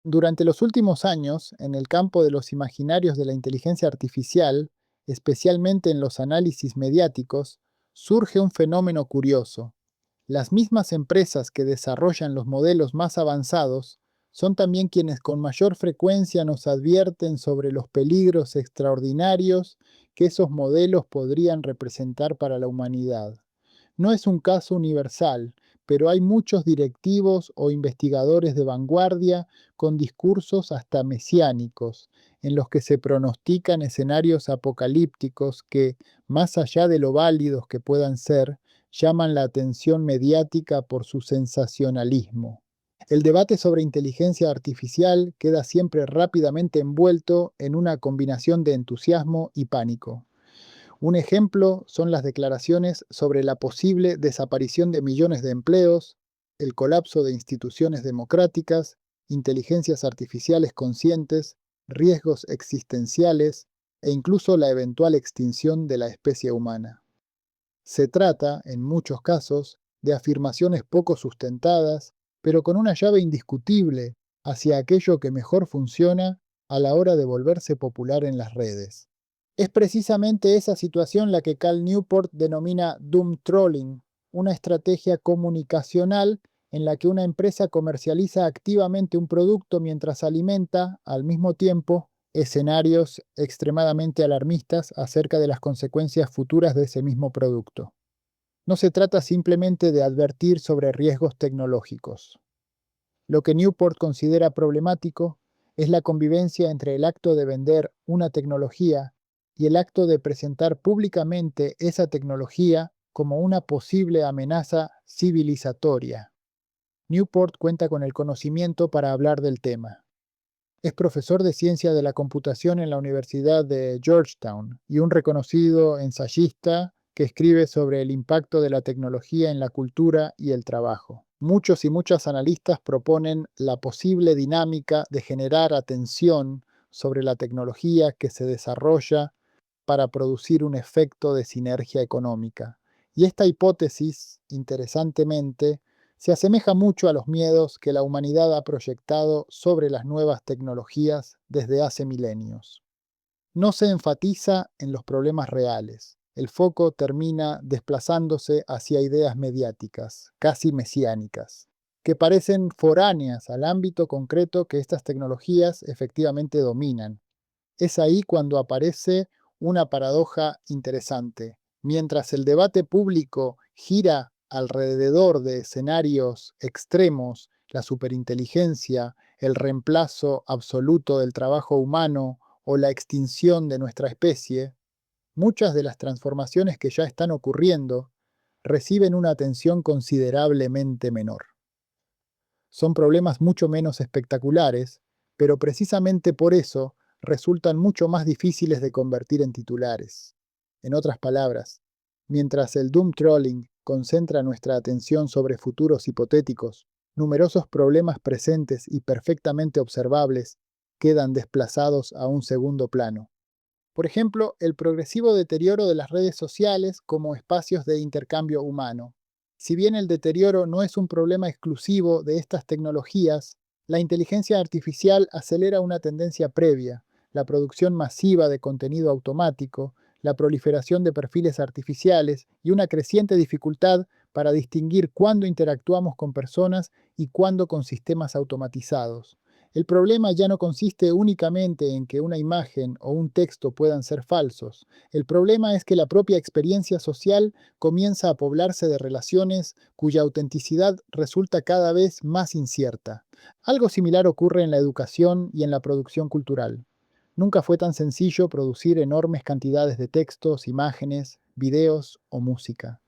Durante los últimos años, en el campo de los imaginarios de la inteligencia artificial, especialmente en los análisis mediáticos, surge un fenómeno curioso. Las mismas empresas que desarrollan los modelos más avanzados son también quienes con mayor frecuencia nos advierten sobre los peligros extraordinarios que esos modelos podrían representar para la humanidad. No es un caso universal, pero hay muchos directivos o investigadores de vanguardia con discursos hasta mesiánicos, en los que se pronostican escenarios apocalípticos que, más allá de lo válidos que puedan ser, llaman la atención mediática por su sensacionalismo. El debate sobre inteligencia artificial queda siempre rápidamente envuelto en una combinación de entusiasmo y pánico. Un ejemplo son las declaraciones sobre la posible desaparición de millones de empleos, el colapso de instituciones democráticas, inteligencias artificiales conscientes, riesgos existenciales e incluso la eventual extinción de la especie humana. Se trata, en muchos casos, de afirmaciones poco sustentadas, pero con una llave indiscutible hacia aquello que mejor funciona a la hora de volverse popular en las redes. Es precisamente esa situación la que Cal Newport denomina doom trolling, una estrategia comunicacional en la que una empresa comercializa activamente un producto mientras alimenta, al mismo tiempo, escenarios extremadamente alarmistas acerca de las consecuencias futuras de ese mismo producto. No se trata simplemente de advertir sobre riesgos tecnológicos. Lo que Newport considera problemático es la convivencia entre el acto de vender una tecnología y el acto de presentar públicamente esa tecnología como una posible amenaza civilizatoria. Newport cuenta con el conocimiento para hablar del tema. Es profesor de ciencia de la computación en la Universidad de Georgetown y un reconocido ensayista que escribe sobre el impacto de la tecnología en la cultura y el trabajo. Muchos y muchas analistas proponen la posible dinámica de generar atención sobre la tecnología que se desarrolla para producir un efecto de sinergia económica. Y esta hipótesis, interesantemente, se asemeja mucho a los miedos que la humanidad ha proyectado sobre las nuevas tecnologías desde hace milenios. No se enfatiza en los problemas reales. El foco termina desplazándose hacia ideas mediáticas, casi mesiánicas, que parecen foráneas al ámbito concreto que estas tecnologías efectivamente dominan. Es ahí cuando aparece una paradoja interesante. Mientras el debate público gira alrededor de escenarios extremos, la superinteligencia, el reemplazo absoluto del trabajo humano o la extinción de nuestra especie, muchas de las transformaciones que ya están ocurriendo reciben una atención considerablemente menor. Son problemas mucho menos espectaculares, pero precisamente por eso resultan mucho más difíciles de convertir en titulares. En otras palabras, mientras el doom trolling concentra nuestra atención sobre futuros hipotéticos, numerosos problemas presentes y perfectamente observables quedan desplazados a un segundo plano. Por ejemplo, el progresivo deterioro de las redes sociales como espacios de intercambio humano. Si bien el deterioro no es un problema exclusivo de estas tecnologías, la inteligencia artificial acelera una tendencia previa, la producción masiva de contenido automático, la proliferación de perfiles artificiales y una creciente dificultad para distinguir cuándo interactuamos con personas y cuándo con sistemas automatizados. El problema ya no consiste únicamente en que una imagen o un texto puedan ser falsos. El problema es que la propia experiencia social comienza a poblarse de relaciones cuya autenticidad resulta cada vez más incierta. Algo similar ocurre en la educación y en la producción cultural. Nunca fue tan sencillo producir enormes cantidades de textos, imágenes, videos o música.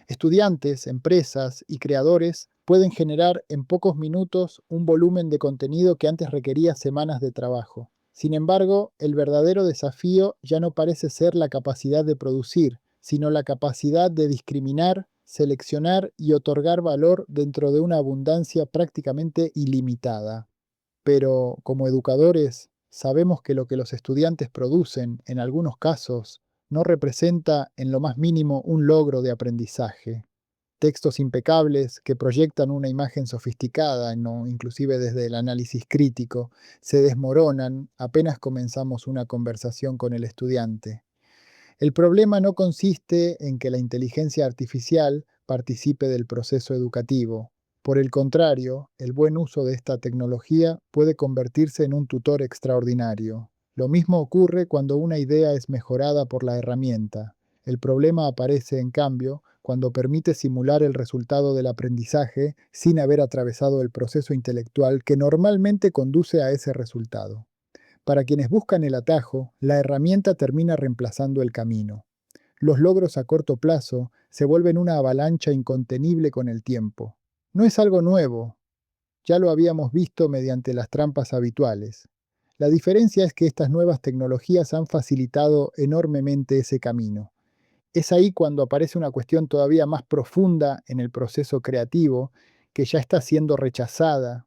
Estudiantes, empresas y creadores pueden generar en pocos minutos un volumen de contenido que antes requería semanas de trabajo. Sin embargo, el verdadero desafío ya no parece ser la capacidad de producir, sino la capacidad de discriminar, seleccionar y otorgar valor dentro de una abundancia prácticamente ilimitada. Pero como educadores, sabemos que lo que los estudiantes producen, en algunos casos, no representa en lo más mínimo un logro de aprendizaje. Textos impecables que proyectan una imagen sofisticada, ¿no? Inclusive desde el análisis crítico, se desmoronan apenas comenzamos una conversación con el estudiante. El problema no consiste en que la inteligencia artificial participe del proceso educativo. Por el contrario, el buen uso de esta tecnología puede convertirse en un tutor extraordinario. Lo mismo ocurre cuando una idea es mejorada por la herramienta. El problema aparece, en cambio, cuando permite simular el resultado del aprendizaje sin haber atravesado el proceso intelectual que normalmente conduce a ese resultado. Para quienes buscan el atajo, la herramienta termina reemplazando el camino. Los logros a corto plazo se vuelven una avalancha incontenible con el tiempo. No es algo nuevo, ya lo habíamos visto mediante las trampas habituales. La diferencia es que estas nuevas tecnologías han facilitado enormemente ese camino. Es ahí cuando aparece una cuestión todavía más profunda en el proceso creativo, que ya está siendo rechazada.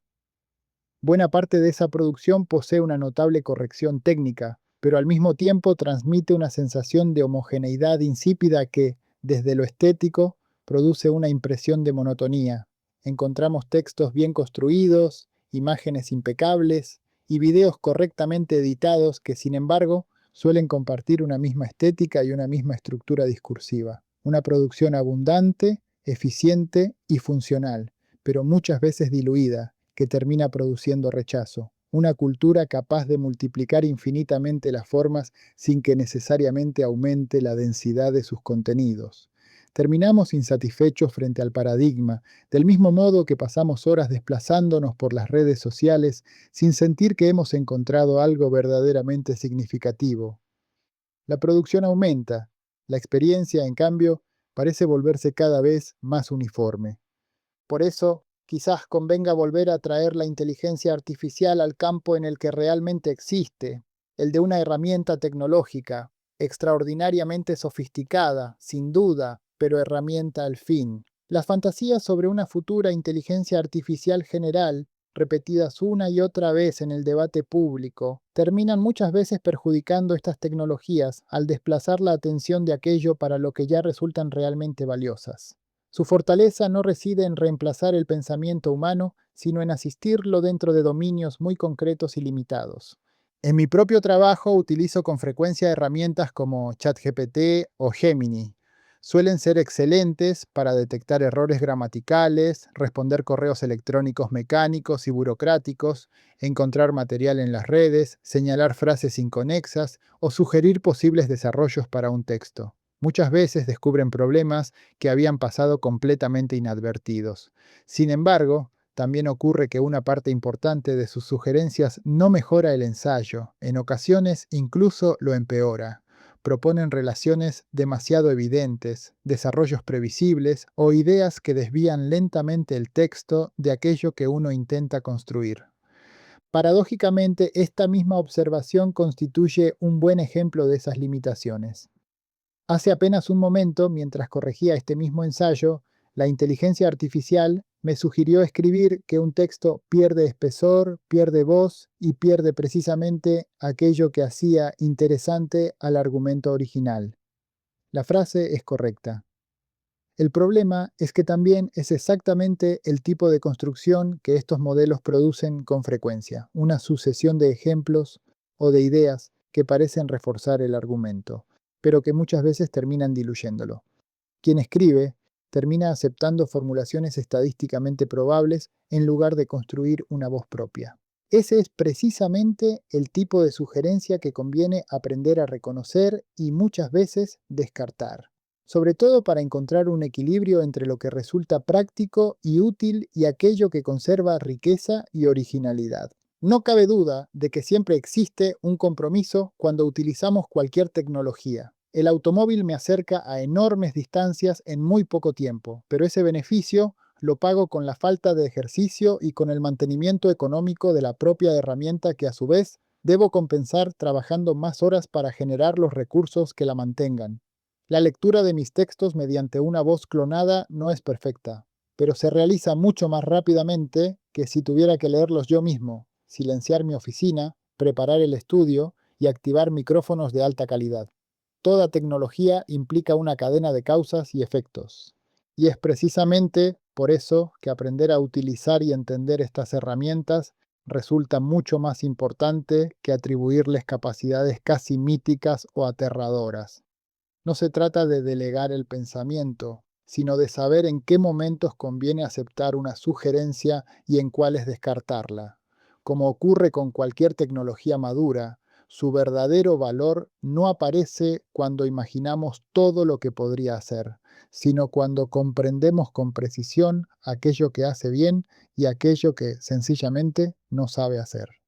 Buena parte de esa producción posee una notable corrección técnica, pero al mismo tiempo transmite una sensación de homogeneidad insípida que, desde lo estético, produce una impresión de monotonía. Encontramos textos bien construidos, imágenes impecables y videos correctamente editados que, sin embargo, suelen compartir una misma estética y una misma estructura discursiva. Una producción abundante, eficiente y funcional, pero muchas veces diluida, que termina produciendo rechazo. Una cultura capaz de multiplicar infinitamente las formas sin que necesariamente aumente la densidad de sus contenidos. Terminamos insatisfechos frente al paradigma, del mismo modo que pasamos horas desplazándonos por las redes sociales sin sentir que hemos encontrado algo verdaderamente significativo. La producción aumenta, la experiencia, en cambio, parece volverse cada vez más uniforme. Por eso, quizás convenga volver a traer la inteligencia artificial al campo en el que realmente existe, el de una herramienta tecnológica, extraordinariamente sofisticada, sin duda, pero herramienta al fin. Las fantasías sobre una futura inteligencia artificial general, repetidas una y otra vez en el debate público, terminan muchas veces perjudicando estas tecnologías al desplazar la atención de aquello para lo que ya resultan realmente valiosas. Su fortaleza no reside en reemplazar el pensamiento humano, sino en asistirlo dentro de dominios muy concretos y limitados. En mi propio trabajo utilizo con frecuencia herramientas como ChatGPT o Gemini. Suelen ser excelentes para detectar errores gramaticales, responder correos electrónicos mecánicos y burocráticos, encontrar material en las redes, señalar frases inconexas o sugerir posibles desarrollos para un texto. Muchas veces descubren problemas que habían pasado completamente inadvertidos. Sin embargo, también ocurre que una parte importante de sus sugerencias no mejora el ensayo, en ocasiones incluso lo empeora. Proponen relaciones demasiado evidentes, desarrollos previsibles o ideas que desvían lentamente el texto de aquello que uno intenta construir. Paradójicamente, esta misma observación constituye un buen ejemplo de esas limitaciones. Hace apenas un momento, mientras corregía este mismo ensayo, la inteligencia artificial me sugirió escribir que un texto pierde espesor, pierde voz y pierde precisamente aquello que hacía interesante al argumento original. La frase es correcta. El problema es que también es exactamente el tipo de construcción que estos modelos producen con frecuencia, una sucesión de ejemplos o de ideas que parecen reforzar el argumento, pero que muchas veces terminan diluyéndolo. Quien escribe termina aceptando formulaciones estadísticamente probables en lugar de construir una voz propia. Ese es precisamente el tipo de sugerencia que conviene aprender a reconocer y muchas veces descartar, sobre todo para encontrar un equilibrio entre lo que resulta práctico y útil y aquello que conserva riqueza y originalidad. No cabe duda de que siempre existe un compromiso cuando utilizamos cualquier tecnología. El automóvil me acerca a enormes distancias en muy poco tiempo, pero ese beneficio lo pago con la falta de ejercicio y con el mantenimiento económico de la propia herramienta que a su vez debo compensar trabajando más horas para generar los recursos que la mantengan. La lectura de mis textos mediante una voz clonada no es perfecta, pero se realiza mucho más rápidamente que si tuviera que leerlos yo mismo, silenciar mi oficina, preparar el estudio y activar micrófonos de alta calidad. Toda tecnología implica una cadena de causas y efectos. Y es precisamente por eso que aprender a utilizar y entender estas herramientas resulta mucho más importante que atribuirles capacidades casi míticas o aterradoras. No se trata de delegar el pensamiento, sino de saber en qué momentos conviene aceptar una sugerencia y en cuáles descartarla. Como ocurre con cualquier tecnología madura, su verdadero valor no aparece cuando imaginamos todo lo que podría hacer, sino cuando comprendemos con precisión aquello que hace bien y aquello que sencillamente no sabe hacer.